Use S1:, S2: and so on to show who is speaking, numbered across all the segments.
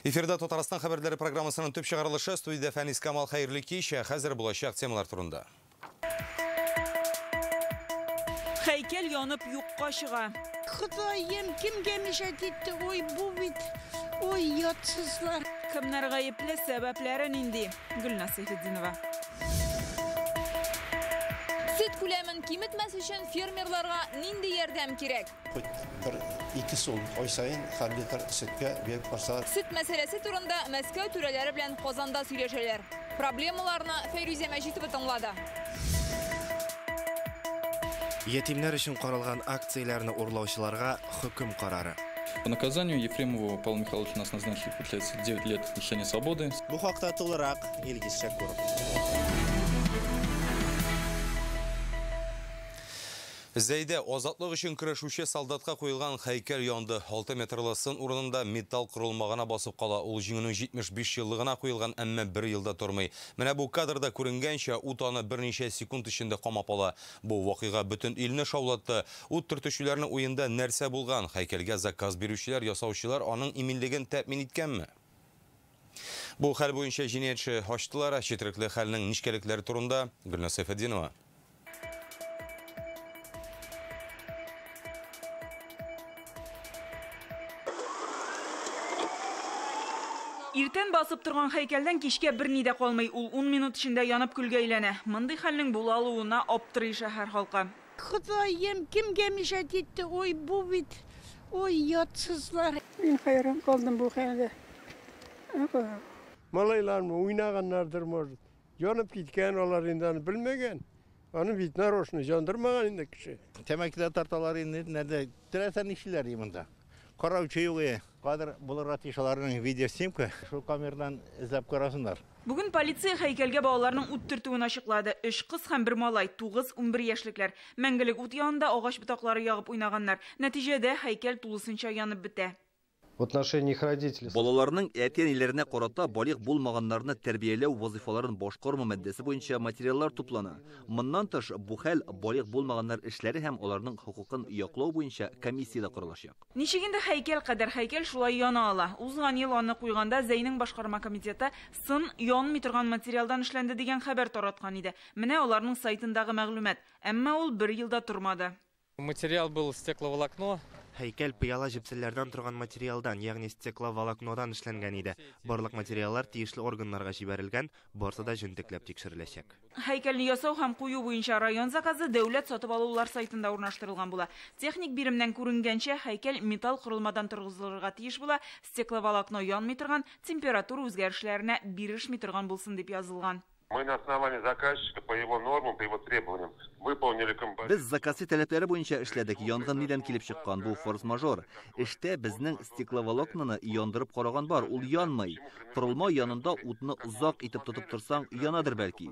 S1: Эфирда Татарстан хәбәрләре программасының төп чыгарылышы студияда Фәнис Камал хәерле кич, хәзер булачак темалар турында.
S2: Хәйкәл янып юкка чыга.
S3: Ходаем, кимгә мишәт итте, ой бу бит, ой ятсызлар.
S2: Кемнәр гаепле, сәбәпләре нинди? Гөлнас Сәйфетдинова.
S4: Сөт күләмен киметмәс өчен фермерларга нинди ярдәм кирәк?
S5: Ике сум ай сайын һәр литр сөткә биреп барса.
S4: Сөт мәсьәләсе турында Мәскәү түрәләре белән Казанда сөйләшәләр. Проблемаларны Фәйрүзә Мәҗитова тыңлады.
S6: Ятимнәр өчен каралган акцияләрне урлаучыларга хөкем карары.
S7: По наказанию Ефремову Павла Михайловича нас назначили, получается, 9 лет лишения свободы.
S6: Бу хакта тулырак Илгиз Шәкүров.
S1: Зәйдә азатлык өчен көрәшүче солдатка куелган хәйкәл янды. 6 метрлы сын урынында металл корылмагына басып кала. Ул җиңүнең 75 еллыгына куелган, әмма 1 елда тормый. Менә бу кадрда күренгәнчә, ут аны берничә секунд эчендә камап ала. Бу вакыйга бөтен илне шаулатты. Ут төртүчеләрнең уенда нәрсә булган? Хәйкәлгә заказ бирүчеләр, ясаучылар аның иминлеген тәэмин иткәнме? Бу хәл буенча җинаятьче ачтылар. Четерекле хәлнең ничкәлекләре турында Гөлнас Сәйфетдинова.
S2: Иртән басып торган хәйкәлдән кичкә берни дә калмый. Ул 10 минут эчендә янып күлгә әйләнә. Мондый хәлнең була алуына аптырый шәһәр халкы.
S3: Ходаем, кимгә мишәт итте, ой бу бит, ой ятсызлар.
S8: Мин хайран калдым бу хәлгә.
S9: Малайларны уйнаганнардыр, может. Янып киткән алар инде аны белмәгән. Аны бит нарочно җандырмаган инде кеше.
S10: Тәмәкедә тарталар инде, нәрдә теләсән ишеләр монда. Караучы югы, кадр булырга тишаларның видеоснимка, шул камерадан эзләп карасыннар.
S2: Бүген полиция хәйкәлгә балаларның ут төртүен ачыклады. 3 кыз һәм 1 малай, 9-11 яшьлекләр. Мәңгелек ут янында агач ботаклары ягып уйнаганнар. Нәтиҗәдә хәйкәл тулысынча янып бетә.
S11: В отношении их родителей.
S12: Балаларның әтән-әниләренә карата балигъ булмаганнарны тәрбияләү вазифаларын башкару мәддәсе буенча материаллар туплана. Моннан тыш бу хәл балигъ булмаганнар эшләре һәм аларның хукукын яклау буенча комиссия корылачак.
S2: Ничек инде хәйкәл кадәр хәйкәл шулай яна ала. Узган ел аны куйганда Зәйнең башкарма комитеты сын янмый торган материалдан эшләнде дигән хәбәр тараткан иде. Менә аларның сайтындагы мәгълүмат. Әмма ул 1 елда тормады.
S11: Материал был стекловолокно.
S6: Хәйкәл пыяла җепселәрдән торган материалдан, ягъни стекловолокнодан эшләнгән иде. Барлык материаллар тиешле органнарга җибәрелгән, барысы да җентекләп тикшереләчәк.
S2: Хәйкәлне ясау һәм кую буенча район заказы дәүләт сатып алулар сайтында урнаштырылган була. Техник биремнән күренгәнчә, хәйкәл металл корылмадан торгызылырга тиеш була, стекловолокно янмый торган, температура үзгәрешләренә бирешми торган булсын дип язылган.
S13: Мы на основании заказчика по его нормам, по его требованиям выполнили композицию.
S12: Без заказы таләпләре буенча эшләдек. Янгын нидән килеп чыккан? Бу форс-мажор. Эштә безнең стекловолокноны яндырып караган бар, ул янмый. Корылма янында утны узак итеп тотып торсаң, янадыр бәлки.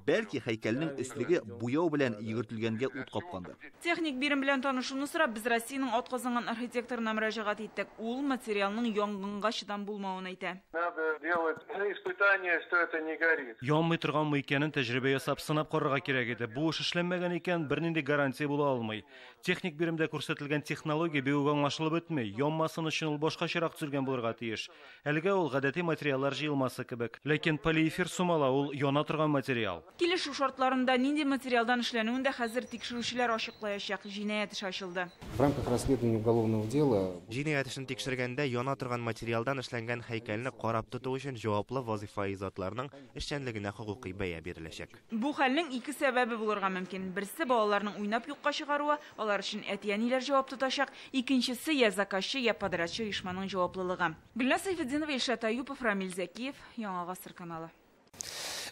S12: Бәлки хәйкәлнең өслеге буяу белән йөгертелгәнгә ут капкандыр.
S2: Техник бирем белән танышуны сорап, без Россиянең атказанган архитекторына мөрәҗәгать иттек. Ул материалның янгынга чыдам булмавын әйтә.
S13: Надо делать испытания, что это не горит.
S11: Янмый торганмы икәнен тәҗрибә ясап сынап карарга кирәк иде. Бу эш эшләнмәгән икән, бернинди гарантия була алмый. Техник биремдә күрсәтелгән технология бик аңлашылып бетмәй. Янмасын өчен ул башкачарак төзелгән булырга тиеш. Әлегә ул гадәти материаллар җыелмасы кебек. Ләкин полиэфир сумала ул яна торган материал.
S2: Килешү шартларында нинди материалдан эшләнүен дә хәзер тикшерүчеләр ачыклаячак. Җинаять эше ачылды.
S11: В рамках расследования уголовного дела
S6: Җинаять эшен тикшергәндә яна торган материалдан эшләнгән хәйкәлне карап тоту өчен җаваплы вазифаи затларның эшчәнлегенә хукукый бәя биреләчәк.
S2: Бу хәлнең 2 сәбәбе булырга мөмкин. Берсе балаларның уйнап юкка чыгаруы, алар өчен әти-әниләр җавап тотачак. Икенчесе я заказчы, я подрядчы оешманың җаваплылыгы. Гөлнас Сәйфетдинова, Илшат Аюпов, Рамил Зәкиев, Яңа Гасыр каналы.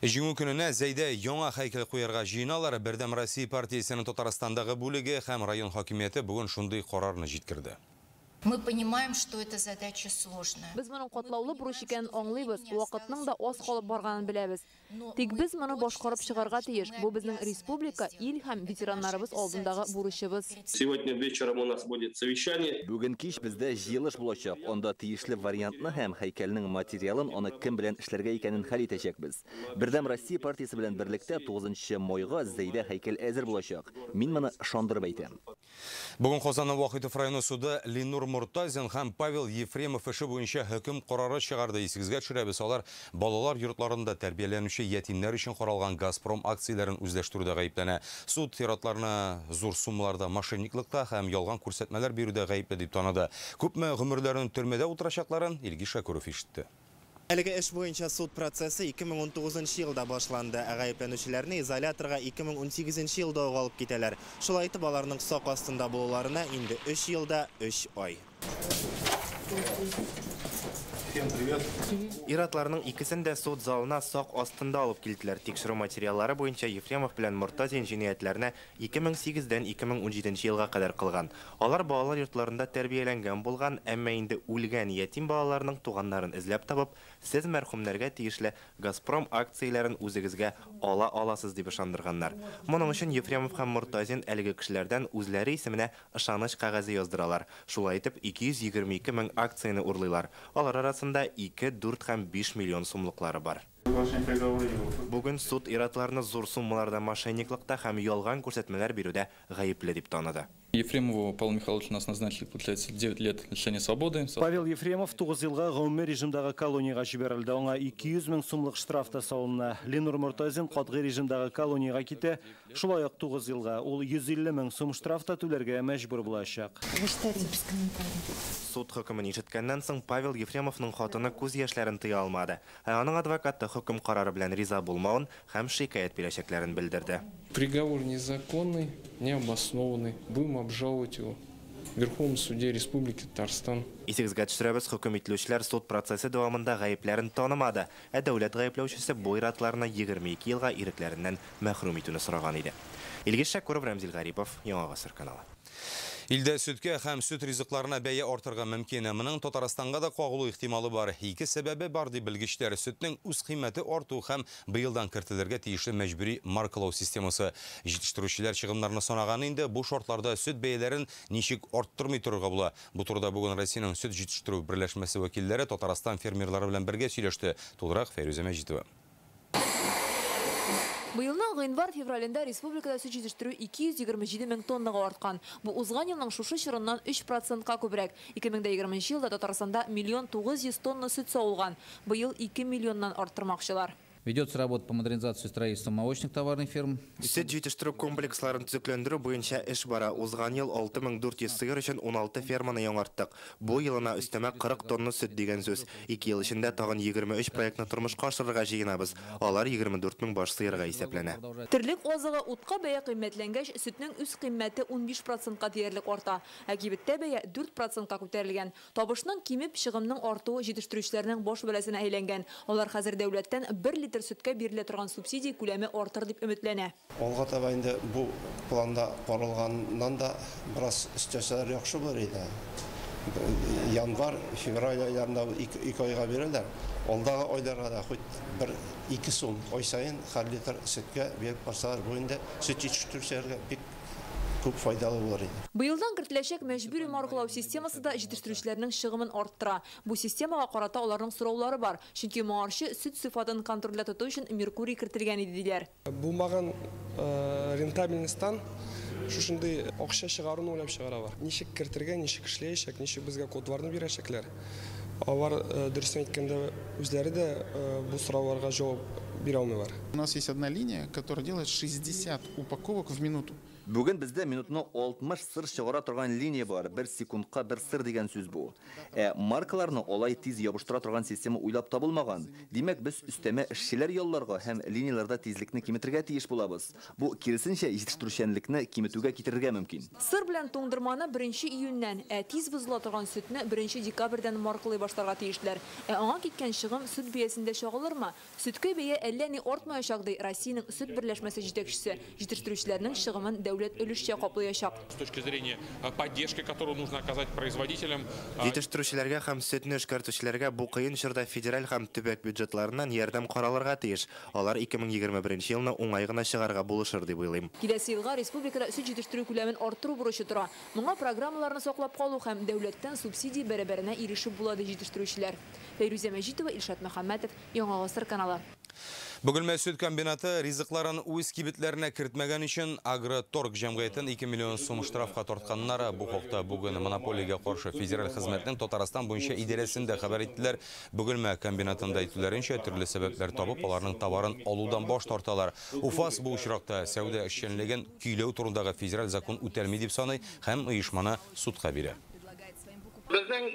S1: Җиңү көненә Зәйдә яңа хәйкәл куярга җыйналар. Бердәм Россия партиясенең Татарстандагы бүлеге һәм район хакимияте бүген шундый карарны җиткерде.
S14: Мы понимаем, что эта задача сложная.
S15: Без моның катлаулы бурыч икәнен аңлыйбыз, вакытның да аз калып барганын беләбез. Тик без моны башкарып чыгарга тиеш. Бу безнең республика, ил һәм ветераннарыбыз алдындагы бурычыбыз.
S16: Сегодня вечером у нас будет совещание.
S12: Бүген кич бездә җыелыш булачак. Анда тиешле вариантны һәм хәйкәлнең материалын, аны кем белән эшләргә икәнен хәл итәчәкбез. Бердәм Россия партиясе белән берлектә 9 майга Зәйдә хәйкәл әзер булачак. Мин моны ышандырып әйтәм.
S1: Бүген Казанның Вахитов районы суды Ленур Муртазин һәм Павел Ефремов эше буенча хөкем карары чыгарды. Исегезгә төшерәбез, алар балалар йортларында тәрбияләнүче ятимнәр өчен каралган Газпром акцияләрен үзләштерүдә гаепләнә. Суд пиратларны зур суммаларда мошенниклыкта һәм ялган күрсәтмәләр бирүдә гаепле дип таныды. Күпме гомерләрен төрмәдә утырачакларын Илгиз Шакуров ишетте.
S6: Әлеге эш буенча суд процессы 2019 елда башланды. Гаепләнүчеләрне изоляторга 2018 елда алып китәләр. Шулай итеп, аларның сак астында булуларына инде 3 елда 3 ай. Всем привет. Иратларның икесен дә суд залына сак астында алып килделәр. Тикшерү материаллары буенча Ефремов белән Муртазин җинаятьләрне 2008-дән 2017 елга кадәр кылган. Алар балалар йортларында тәрбияләнгән булган, әмма инде үлгән ятим балаларның туганнарын эзләп табып, сез мәрхүмнәргә тиешле Газпром акцияләрен үзегезгә ала аласыз дип ышандырганнар. Моның өчен Ефремов һәм Муртазин әлеге кешеләрдән үзләре исеменә ышаныч кәгазе яздыралар. Шулай итеп 222 мең акцияны урлыйлар. Алар арасында 2, 4 һәм 5 миллион сумлыклары бар. Бүген суд иратларны зур суммаларда мошенниклыкта һәм ялган күрсәтмәләр бирүдә гаепле дип таныды.
S7: Ефремову Павлу Михайловичу нас назначили, получается, 9 лет лишения свободы.
S11: Павел Ефремов 9 елга гомуми режимдагы колонияга җибәрелде. Аңа 200 мең сумлык штраф та салына. Ленур Муртазин катгый режимдагы колонияга китә. Шулай ук 9 елга ул 150 мең сум штраф та түләргә мәҗбүр булачак. Суд хөкемен ишеткәннән соң Павел Ефремовның хатыны күз яшьләрен тыя алмады. Аның адвокаты хөкем карары белән риза булмавын һәм шикаят бирәчәкләрен белдерде.
S17: Приговор незаконный, необоснованный. Будем обжаловать его в Верховном суде Республики Татарстан.
S6: Исегезгә төшерәбез, хөкем ителүчеләр суд процессы дәвамында гаепләрен танымады. Дәүләт гаепләүчесе бу иратларны 22 елга ирекләреннән мәхрүм итүне сораган иде. Илгиз Шакуров, Рамзил Гарипов, Яңа Гасыр каналы.
S1: Илдә сөткә һәм сөт ризыкларына бәя артырга мөмкин. Моның Татарстанга да кагылу ихтималы бар. Ике сәбәбе бар ди белгечләр. Сөтнең үз кыйммәте арту һәм быелдан кертелергә тиешле мәҗбүри маркалау системасы. Җитештерүчеләр чыгымнарны санаган инде бу шартларда сөт бәяләрен ничек арттырмый торырга була. Бу турыда бүген Россиянең сөт җитештерү берләшмәсе вәкилләре Татарстан фермерлары белән бергә сөйләште. Тулырак Фәрүзә Мәҗитова.
S15: Быелның гыйнвар-февралендә республикада сөт җитештерү 227 мең тоннага арткан. Бу узган елның шушы чорыннан 3%-ка күбрәк. 2020 елда Татарстанда 1 900 000 тонна сөт савылган. Быел 2 миллионнан арттырмакчылар.
S18: Ведется работа по модернизации строительства молочных товарных ферм.
S6: Сөт җитештерү комплексларын төзекләндерү буенча эш бара. Узган ел 6400 сыер өчен 16 ферманы яңарттык. Бу елына өстәмә 40 тонна сөт дигән сүз. 2 ел эчендә тагын 23 проектны тормышка ашырырга җыенабыз. Алар 24 мең баш сыерга исәпләнә.
S15: Терлек азыгы утка бәя кыйммәтләнгәч, сөтнең үз кыйммәте 15%-ка диярлек арта. Әкибеттә бәя 4%-ка күтәрелгән. Табышның кимеп, чыгымның артуы җитештерүчеләрнең баш бәласенә әйләнгән. Алар хәзер дәүләттән 1 литр сөткә бирелә торган субсидия күләме артыр дип өметләнә.
S5: Алга таба инде бу планда каралганнан да бераз өстәшләр яхшы булыр иде. Январь, февраль айларында 2 айга бирәләр. Алдагы айларга да хоть 1-2 сум ай сайын һәр литр сөткә берип барсалар, бу инде сөт җитештерүчеләргә бик күп файдалы булыр иде.
S15: Быелдан кертеләчәк мәҗбүри маркалау системасы да җитештерүчеләрнең чыгымын арттыра. Бу системага карата аларның сораулары бар. Чөнки моңарчы сөт сыйфатын контрольдә тоту өчен Меркурий кертелгән иде диләр.
S17: Булмаган рентабельностьтан шушындай акча чыгаруны уйлап чыгара бар. Ничек кертергә, ничек эшләячәк, ничек безгә кодварны бирәчәкләр. Алар дөресен әйткәндә үзләре дә бу сорауларга җавап бирә алмыйлар.
S19: У нас есть одна линия, которая делает 60 упаковок в минуту.
S12: Бүген бездә минутны 60 сыр чыгара торган линия бар. 1 секундка 1 сыр дигән сүз бу. Маркаларны алай тиз ябыштыра торган система уйлап табылмаган. Димәк, без өстәмә эшчеләр ялларга һәм линияләрдә тизлекне киметергә тиеш булабыз. Бу киресенчә җитештерүчәнлекне киметүгә китерергә мөмкин.
S15: Сыр белән туңдырманы 1 июньнән, тиз бозыла торган сөтне 1 декабрьдән маркалый башларга тиешләр. Аңа киткән чыгым сөт бәясендә чагылырмы? Сөткә бәя әллә ни артмаячак ди Россиянең сөт берләшмәсе җитәкчесе. Җитештерүчеләрнең чыгымын дәүләт өлешчә каплаячак.
S20: С точки зрения поддержки, которую нужно оказать производителям.
S6: Җитештерүчеләргә һәм сөтне эшкәртүчеләргә бу кыен чорда федераль һәм төбәк бюджетларыннан ярдәм каралырга тиеш. Алар 2021 елны уңай гына чыгарга булышыр дип уйлыйм.
S15: Киләсе елга республикада сөт җитештерү күләмен арттыру бурычы тора. Моңа программаларны саклап калу һәм дәүләттән субсидия бәрабәренә ирешеп була ди җитештерүчеләр. Фәрүзә Мәҗитова, Илшат Мөхәммәтов, Яңа Гасыр каналы.
S1: Бөгелмә сөт комбинаты ризыкларын үз кибетләренә кертмәгән өчен Агроторг җәмгыятен 2 миллион сум штрафка тартканнары. Бу хакта бүген монополиягә каршы федераль хезмәтнең Татарстан буенча идарәсендә хәбәр иттеләр. Бөгелмә комбинатында әйтүләренчә, төрле сәбәпләр табып, аларның товарын алудан баш тарталар. УФАС бу очракта сәүдә эшчәнлеген көйләү турындагы федераль закон үтәлми дип саный һәм оешманы судка бирә.
S21: Безнең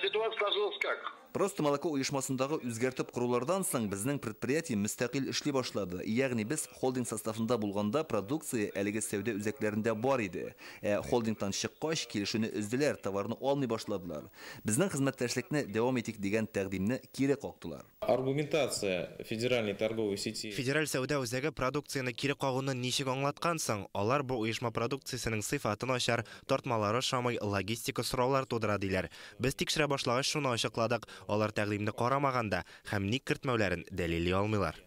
S21: ситуация сложилась как?
S12: Просто молоко оешмасындагы үзгәртеп корулардан соң безнең предприятие мөстәкыйль эшли башлады. Ягъни без холдинг составында булганда продукция әлеге сәүдә үзәкләрендә бар иде. Холдингтан чыккач килешүне өздиләр, товарны алмый башладылар. Безнең хезмәттәшлекне дәвам итик дигән тәкъдимне кире кактылар.
S6: Аргументация федеральной торговой сети. Федераль сәүдә үзәге продукцияны кире кагуны ничек аңлаткан соң, алар бу оешма продукциясының сыйфатын ачар, тартмалары шамай логистика сораулар тудыра диләр. Без тикшерә башлагач шуны ачыкладык. Алар тәкъдимне карамаганда һәм ник кертмәүләрен дәлили алмыйлар.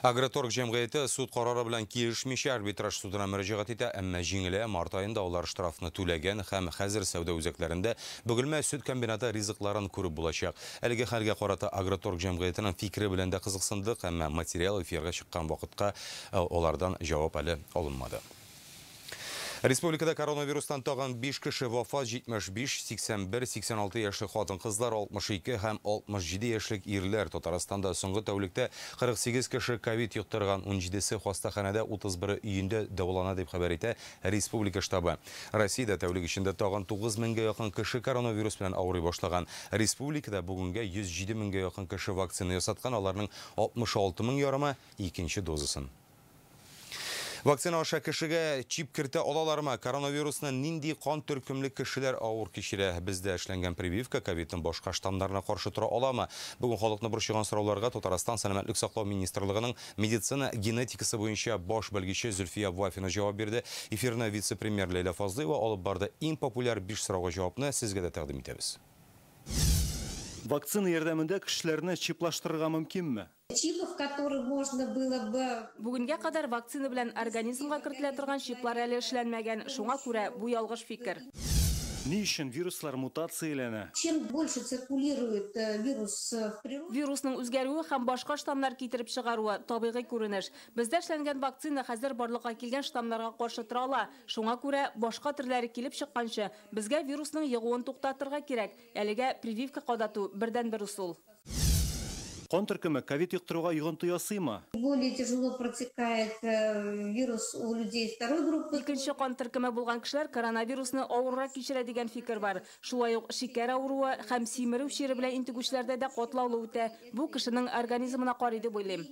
S1: Агроторг җәмгыяте суд карары белән килешмичә арбитраж судына мөрәҗәгать итә, әмма җиңелә. Март аенда алар штрафны түләгән һәм хәзер сәүдә үзәкләрендә Бөгелмә сөт комбинаты ризыкларын күреп булачак. Әлеге хәлгә карата Агроторг җәмгыятенең фикере белән дә кызыксындык, әмма материал эфирга чыккан вакытка алардан җавап әле алынмады. Республикада коронавирустан тагын 5 кеше вафат, 75, 81, 86 яшьлек хатын-кызлар, 62 һәм 67 яшьлек ирләр. Татарстанда соңгы тәүлектә 48 кеше ковид юктырган, 17се хастаханәдә, 31 өендә дәвалана дип хәбәр итә республика штабы. Россиядә тәүлек эчендә тагын 9000-гә якын кеше коронавирус белән авырый башлаган. Республикада бүгенгә 107 меңгә якын кеше вакцина ясаткан, аларның 66 мең ярымы икенче дозасын. Вакцина аша кешегә чип кертә алалармы? Коронавирусны нинди кан төркемле кешеләр авыр кичерә? Бездә эшләнгән прививка ковидның башка штаммнарына каршы тора аламы? Бүген халыкны борчыган сорауларга Татарстан сәламәтлек саклау министрлыгының медицина генетикасы буенча баш белгече Зөлфия Вафина җавап бирде. Эфирне вице-премьер Лейла Фазлыева алып барды. Иң популяр 5 сорауга җавапны сезгә дә тәкъдим итәбез.
S11: Вакцина ярдәмендә кешеләрне чиплаштырырга мөмкинме?
S22: Чипов, которые можно было бы...
S15: Бүгенгә кадәр вакцина белән организмга кертелә торган чиплар әле эшләнмәгән. Шуңа күрә бу ялгыш фикер.
S11: Ни өчен вируслар мутацияләнә?
S22: Чем больше циркулирует вирус в природе...
S15: Вирусның үзгәрүе һәм башка штаммнар китереп чыгаруы табигый күренеш. Бездә эшләнгән вакцина хәзер барлыкка килгән штаммнарга каршы тора ала. Шуңа күрә башка төрләре килеп чыкканчы, безгә вирусның йогуын туктатырга кирәк. Әлегә прививка кадату бердән-бер усул.
S11: Кан төркеме ковид юктыруга йогынты ясыймы?
S22: Более тяжело протекает вирус у людей второй группы.
S15: Икенче кан төркеме булган кешеләр коронавирусны авыррак кичерә дигән фикер бар. Шулай ук шикәр авыруы һәм симерү чире белән интегүчләрдә дә катлаулы үтә. Бу кешенең организмына карый дип уйлыйм.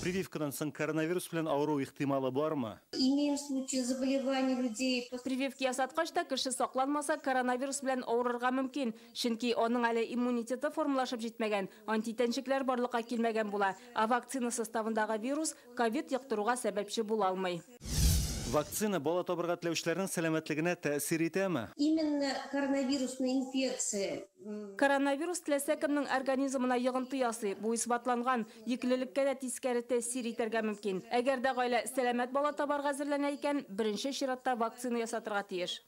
S11: Прививкадан соң коронавирус белән авыру ихтималы бармы?
S22: Имеем случаи заболеваний людей.
S15: Прививка ясаткач та кеше сакланмаса коронавирус белән авырырга мөмкин. Чөнки аның әле иммунитеты формалашып җитмәгән, антитәнчекләр барлыкка килмәгән була. А вакцина составындагы вирус ковид яктыруга сәбәпче була алмый.
S11: Вакцина бала табырга теләүчеләрнең сәламәтлегенә тәэсир итәме?
S22: Именно коронавирусная инфекция.
S15: Коронавирус теләсә кемнең организмына йогынты ясый. Бу исбатланган. Йөклелеккә дә тискәре тәэсир итәргә мөмкин. Әгәр дә гаилә сәламәт бала табарга әзерләнә икән, беренче чиратта вакцина ясатырга тиеш.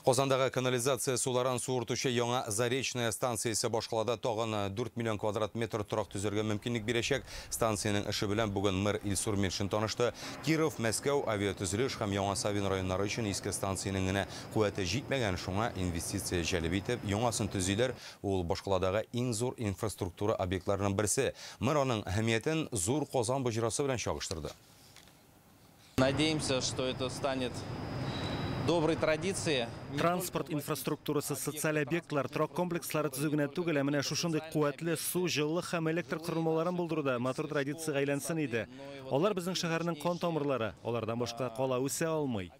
S1: Казандагы канализация суларын суыртучы яңа Заречная станциясе башкалада тагын 4 миллион квадрат метр торак төзергә мөмкинлек бирәчәк. Станциянең эше белән бүген мэр Илсур Меншин танышты. Киров, Мәскәү авиатөзелеш һәм Яңа Савин районнары өчен иске станциянең генә куәте җитмәгән, шуңа инвестиция җәлеп итеп, яңасын төзиләр. Ул башкаладагы иң зур инфраструктура объектларының берсе. Мэр аның әһәмиятен зур Казан боҗрасы белән чагыштырды.
S23: Надеемся, что это станет доброй традиции.
S11: Транспорт инфраструктурасы, социаль объектлар, торак комплекслары төзүгенә түгел, менә шушындый куәтле су, җылы һәм электр корылмаларын булдыруда матур традиция әйләнсен иде. Алар безнең шәһәрнең кан тамырлары, алардан башка кала үсә алмый.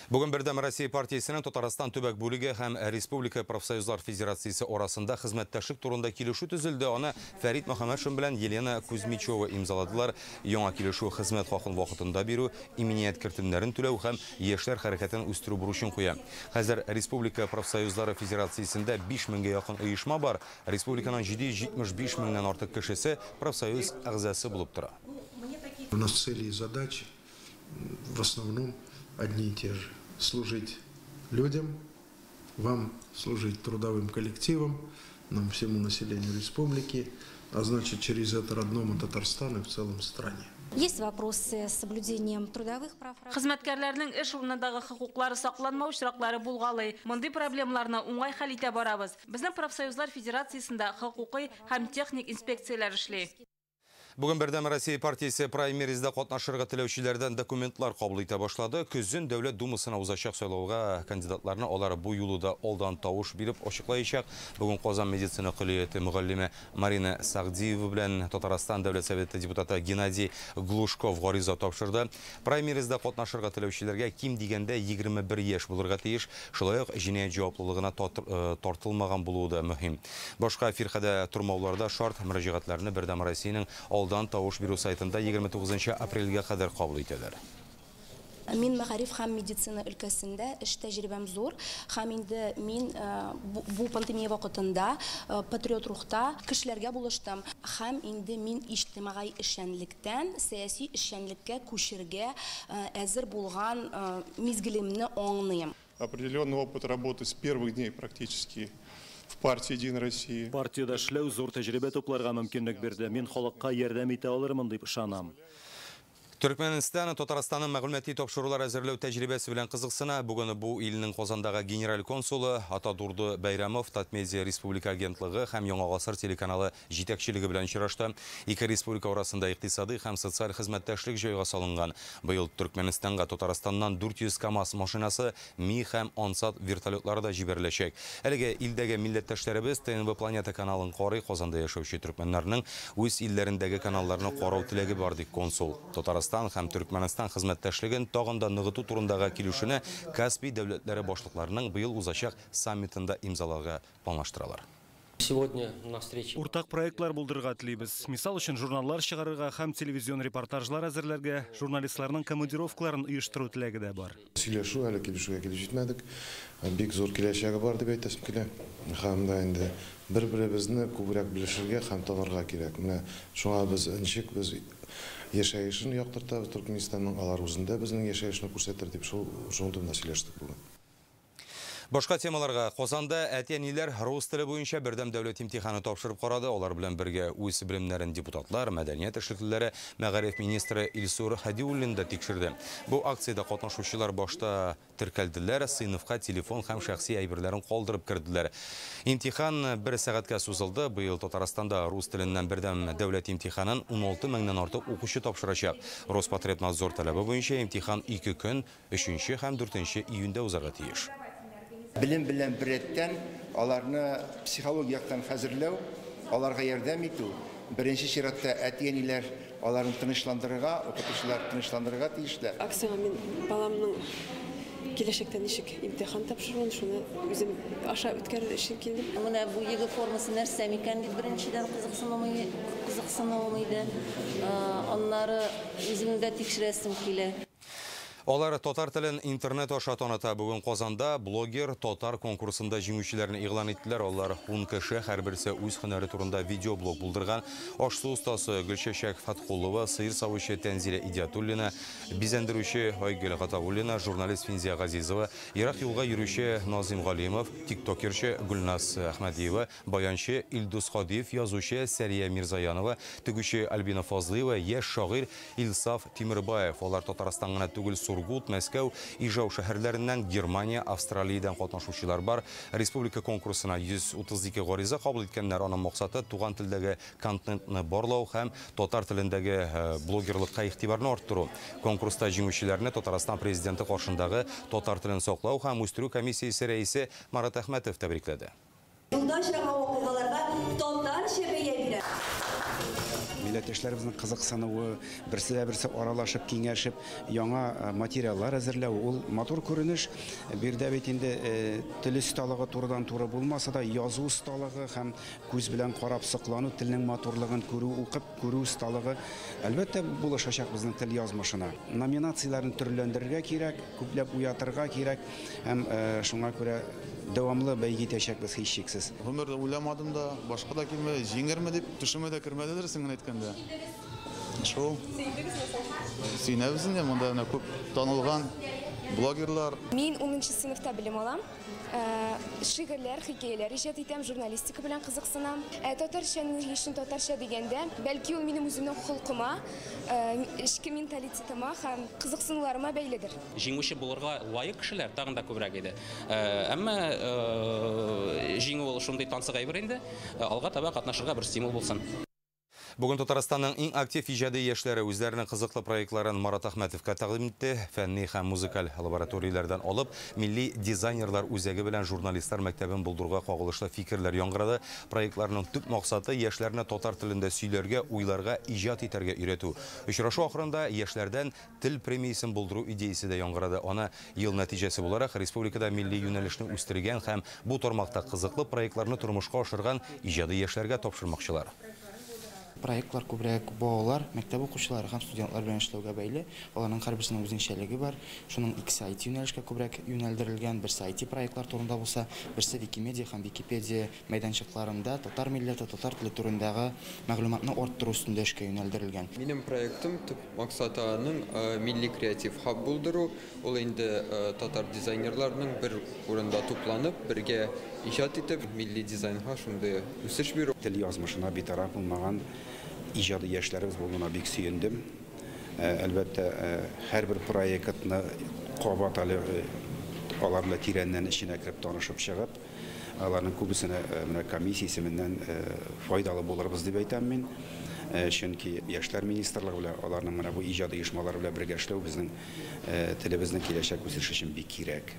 S1: Бүген Бердәм Россия партиясенең Татарстан төбәк бүлеге һәм Республика профсоюзлар федерациясе арасында хезмәттәшлек турында килешү төзелде. Аны Фәрит Мөхәммәтшин белән Елена Кузьмичева имзаладылар. Яңа килешү хезмәт хакын вакытында бирү, иминiyet кертемнәрен түләү һәм яшьләр хәрәкәтен үстерү бурычын куя. Хәзер Республика профсоюзлары федерациясендә 5000-гә якын оешма бар. Республиканың 775 меңнән артык кешесе профсоюз әгъзасы булып тора.
S24: У нас цели и задачи в основном одни и те же. Служить людям, вам служить трудовым коллективам, нам всему населению республики, а значит через это родному Татарстану и в целом стране.
S3: Есть вопросы с соблюдением трудовых прав.
S4: Хезмәткәрләрнең эш урынындагы хокуклары сакланмау очраклары булгалый. Мондый проблемаларны уңай хәл итә барабыз. Безнең профсоюзлар федерациясендә хокукый һәм техник инспекцияләр эшли.
S1: Бүген Бердәм Россия партиясе праймеризда катнашырга теләүчеләрдән документлар кабул итә башлады. Көзен Дәүләт Думасына узачак сайлауга кандидатларны алар бу юлда алдан тавыш биреп ачыклаячак. Бүген Казан медицина көллияте мөгаллиме Марина Сагдиева белән Татарстан Дәүләт Советы депутаты Геннадий Глушков гариза тапшырды. Праймеризда катнашырга теләүчеләргә ким дигәндә 21 яшь булырга тиеш. Шулай ук җинаять җаваплылыгына тартылмаган булуы да мөһим. Башка фиркада тормауларда шарт мөрәҗәгатьләрне Бердәм Россиянең алдан тавыш бирү сайтында 29 апрельгә кадәр кабул итәләр.
S3: Мин мәгариф һәм медицина өлкәсендә эш тәҗрибәм зур. Һәм инде мин бу пандемия вакытында патриот рухта кешеләргә булыштым. Һәм инде мин иҗтимагый эшчәнлектән сәяси эшчәнлеккә күчергә әзер булган мизгелемне аңлыйм.
S8: Определенный опыт работы с первых дней практически в партии «Единая Россия».
S11: Партияда эшләү зур тәҗрибә тупларга мөмкинлек бирде. Мин халыкка ярдәм итә алырмын дип ышанам.
S1: Түркменстан Татарстанның мәгълүмати тапшырулар әзерләү тәҗрибәсе белән кызыксына. Бүген бу илнең Казандагы генераль консулы Атадурды Бәйрәмов Татмедиа Республика агентлыгы һәм Яңа гасыр телеканалы җитәкчелеге белән очрашты. Ике республика арасында икътисади һәм социаль хезмәттәшлек җайга салынган. Быел Түркменстанга Татарстаннан 400 КАМАЗ машинасы, Ми һәм Ансат вертолетлары да җибәреләчәк. Әлегә илдәге милләттәшләребез ТНВ Планета каналын карый, Казанда яшәүче төркмәннәрнең үз илләрендәге каналларны карау теләге бар ди консул. Татарстан һәм Түркменстан хезмәттәшлеген тагын да ныгыту турындагы килешүне Каспий дәүләтләре башлыкларының быел узачак саммитында имзаларга планлаштыралар.
S9: Сегодня на встрече
S11: Уртак проектлар булдырга телибез. Мисал өчен журналлар чыгарырга һәм телевизион репортажлар әзерләргә, журналистларның командировкаларын оештыру теләге дә бар.
S24: Сөйләшү, әле килешүгә килеп җитмәдек. Бик зур киләчәге бар дип әйтәсем килә. Һәм дә инде бер-беребезне күбрәк белешергә һәм танырга кирәк. Менә шуңа без ничек без яшәешен яктыртабыз Түркменстанның, алар үзендә безнең яшәешне күрсәтер дип шул турында сөйләштек бүген.
S1: Башка темаларга Казанда әтиәниләр рус теле буенча бердәм дәүләт имтиханы тапшырып карады. Алар белән бергә үз белемнәрен депутатлар, мәдәният эшлеклеләре, мәгариф министры Илсур Хадиуллин да тикшерде. Бу акциядә катнашучылар башта теркәлделәр, сыйныфка телефон һәм шәхси әйберләрен калдырып керделәр. Имтихан 1 сәгатькә сузылды. Быел Татарстанда рус теленнән бердәм дәүләт имтиханын 16 меңнән артык укучы тапшырачак. Роспотребнадзор таләбе буенча имтихан 2 көн, 3 һәм 4 июньдә узарга тиеш.
S25: Білім білен біреттен, аларны психологияқтан хәзірләү, аларға ярдәм итү. Бірінші ширатта әтиәниләр аларын тынычландырырга, оқытучылар тынычландырырга тиешле.
S26: Акцияга мен баламның киләчәктә ничек имтихан тапшыруын, шуны үзем аша үткәрер өчен килдем.
S27: Менә бу егы формасы нәрсә микән дип беренчедән кызыксыну иде. Аннары үземдә тикшерәсем килә.
S1: Алар татар телен интернет аша таныта. Бүген Казанда блогер татар конкурсында җиңүчеләрне игълан иттеләр. Алар 10 кеше һәрберсе үз һөнәре турында видеоблог булдырган. Ашсу устасы Гөлчәчәк Фатхуллова, сыйыр савучы Тәнзилә Идиатуллина, бизәндерүче Айгөл Гатауллина, журналист Финзия Газизова, ерак юлга йөрүче Назим Галимов, тиктокерче Гүлназ Әхмәдиева, баянчы Илдус Хадиев, язучы Сәрия Мирзаянова, тегүче Альбина Фазлыева, яшь шагыйрь Илсаф Тимербаев. Алар Татарстан гына түгел, Сургут, Мәскәү, Ижау шәһәрләреннән Германия, Австралиядән катнашучылар бар. Республика конкурсына 132 гариза кабул иткәннәр. Аның максаты туган телдәге контентны барлау һәм татар телендәге блогерлыкка игътибарны арттыру. Конкурста җиңүчеләрне Татарстан президенты каршындагы татар телен саклау һәм үстерү комиссиясе рәисе Марат Әхмәтов тәбрикләде.
S28: Юлдан чыган вакыйгаларга татарча бәя бирә.
S29: Милләттәшләребезнең кызыксынуы, берсе аралашып, киңәшеп, яңа материаллар әзерләү, ул матур күренеш. Бирдә бит инде тел осталыгы турыдан-туры булмаса да, язу осталыгы һәм күз белән карап сыклану, телнең матурлыгын күрү, укып күрү осталыгы әлбәттә булышачак безнең тел язмышына. Номинацияләрне төрләндерергә кирәк, күпләп уятырга кирәк һәм шуңа күрә дәвамлы бәйге итәчәкбез һичшиксез.
S8: Гомердә уйламадым да, башка да килмәде, җиңерме дип төшемә дә кермәде дөресен әйткәндә. Шул. Синәбез инде монда күп танылган
S2: блогерлар.
S5: Мин 10-нчы сыйныфта белем алам. Шигырьләр, хикәяләр иҗат итәм, журналистика белән кызыксынам. Татарчаны яшен татарча дигәндә, бәлки ул минем үземнең холкыма, эчке менталитетыма һәм кызыксынуларыма бәйледер.
S23: Җиңүче булырга лаек кешеләр тагын да күбрәк иде. Әмма җиңү ул шундый тансык әйбер инде, алга таба катнашырга бер стимул булсын.
S1: Бүген Татарстанның иң актив иҗади яшьләре үзләренең кызыклы проектларын Марат Әхмәтовка тәкъдим итте. Фәнни һәм музыкаль лабораторияләрдән алып, милли дизайнерлар үзәге белән журналистлар мәктәбен булдыруга кагылышлы фикерләр яңгырады. Проектларның төп максаты яшьләрне татар телендә сөйләргә, уйларга, иҗат итәргә өйрәтү. Очрашу ахырында яшьләрдән тел премиясын булдыру идеясе дә яңгырады. Аны ел нәтиҗәсе буларак республикада милли юнәлешне үстергән һәм бу тармакта кызыклы проектларны тормышка ашырган иҗади яшьләргә тапшырмакчылар.
S7: Проектлар күбрәк балалар, мәктәп укучылары һәм студентлар белән эшләүгә бәйле. Аларның һәрберсенең үзенчәлеге бар. Шуның икесе IT юнәлешкә күбрәк юнәлдерелгән. Берсе IT проектлар турында булса, берсе Викимедия һәм Википедия мәйданчыкларында татар милләте, татар теле турындагы мәгълүматны арттыру өстендә эшкә юнәлдерелгән.
S10: Минем проектым төп максаты аның милли креатив хаб булдыру. Ул инде татар дизайнерларның бер урында тупланып, бергә иҗат итеп, милли дизайнга шундый үсеш бирү.
S29: Тел язмышына битараф булмаган иҗади яшьләребез булуына бик сөендем. Әлбәттә, һәрбер проектны кабат алар белән тирәннән эченә кереп танышып чыгып, аларның күбесенә менә комиссия исеменнән файдалы булырбыз дип әйтәм мин. Чөнки яшьләр министрлыгы белән аларның менә бу иҗади оешмалар белән бергә эшләү безнең телебезнең киләчәк үсеше өчен бик кирәк.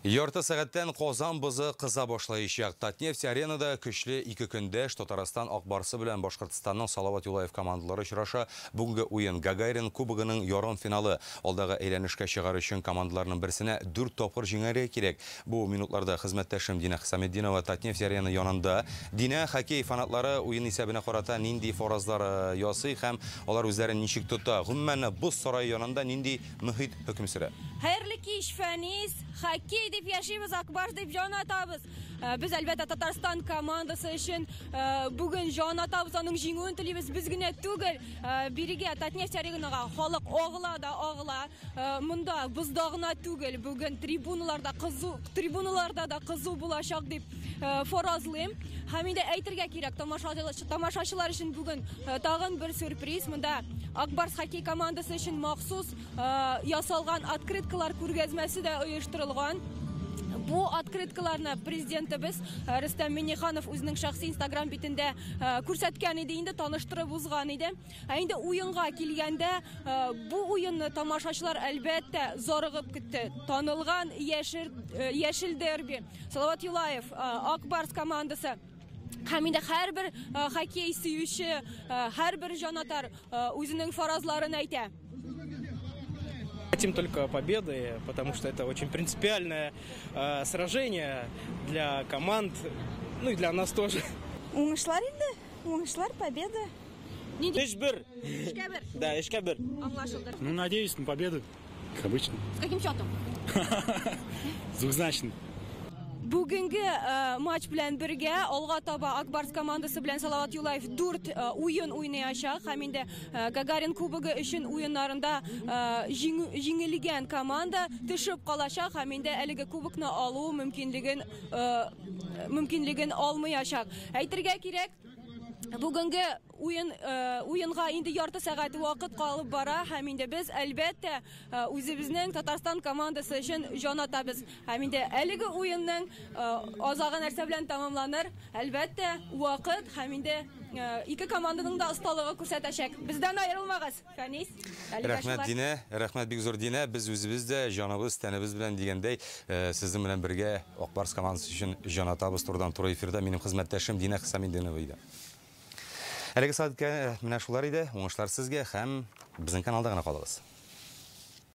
S1: Ярты сәгатьтән Казан бызы кыза башлаячак. Татнефть аренада көчле 2 көндәш Татарстан Акбарсы белән Башкортстанның Салават Юлаев командалары очраша. Бүгенге уен Гагарин кубогының ярым финалы. Алдагы әйләнешкә чыгар өчен командаларның берсенә 4 тапкыр җиңәргә кирәк. Бу минутларда хезмәттәшем Динә Хисаметдинова Татнефть арена янында. Динә хоккей фанатлары уен исәбенә карата нинди фаразлар ясый һәм алар үзләрен ничек тота? Гомумән бу сарай янында нинди мөхит хөкем сөрә?
S13: Хәерле кич, Фәнис. Хоккей дип яшибез, Акбарс дип җан атабыз. Без әлбәттә Татарстан командасы өчен бүген җан атабыз, аның җиңүен телибез. Без генә түгел, бирегә Татнефть аренага халык агыла да агыла. Монда бызда гына түгел, бүген трибуналарда да кызу булачак дип фаразлыйм. Һәм инде әйтергә кирәк, тамашачылар өчен бүген тагын бер сюрприз. Монда Акбарс хоккей командасы өчен махсус ясалган открыткалар күргәзмәсе дә оештырылган. Бу открыткаларны президентыбыз Рөстәм Миңнеханов үзенең шәхси Instagram битендә күрсәткән иде, инде таныштырып узган иде. Инде уенга килгәндә бу уенны тамашачылар әлбәттә зарыгып көтте. Танылган яшел дерби. Салават Юлаев, Акбарс командасы. Һәм инде һәрбер хоккей сөюче, һәрбер җанатар үзенең фаразларын әйтә.
S14: Хотим только победы, потому что это очень принципиальное сражение для команд, ну и для нас тоже.
S13: Уңышлар инде, уңышлар, победа.
S14: 3-1. Да, 3-1.
S13: Аңлашылды.
S14: Ну, надеюсь на победу, как обычно.
S13: С каким счетом?
S14: Двузначным.
S13: Бүгенге матч белән бергә алга таба Акбарс командасы белән Салават Юлаев 4 уен уйнаячак. Һәм инде Гагарин кубогы өчен уеннарында җиңелгән команда төшеп калачак. Һәм инде әлеге кубокны алу мөмкинлеген алмаячак. Әйтергә кирәк, бүгенге уенга инде ярты сәгать вакыт калып бара. Һәм инде без әлбәттә үзебезнең Татарстан командасы өчен җан атабыз. Һәм инде әлеге уенның азагы нәрсә белән тәмамланыр? Әлбәттә вакыт һәм инде ике команданың да осталыгы күрсәтәчәк. Бездән аерылмагыз, Фәнис.
S1: Рәхмәт Динә, рәхмәт бик зур Динә. Без үзебез дә җаныбыз, тәнебез белән дигәндәй, сезнең белән бергә Акбарс командасы өчен җан атабыз. Турыдан туры эфирда минем хезмәттәшем Динә Хисаметдинова иде. Әлеге сәгатькә менә шулар иде. Уңышлар сезгә һәм безнең каналда гына калыгыз.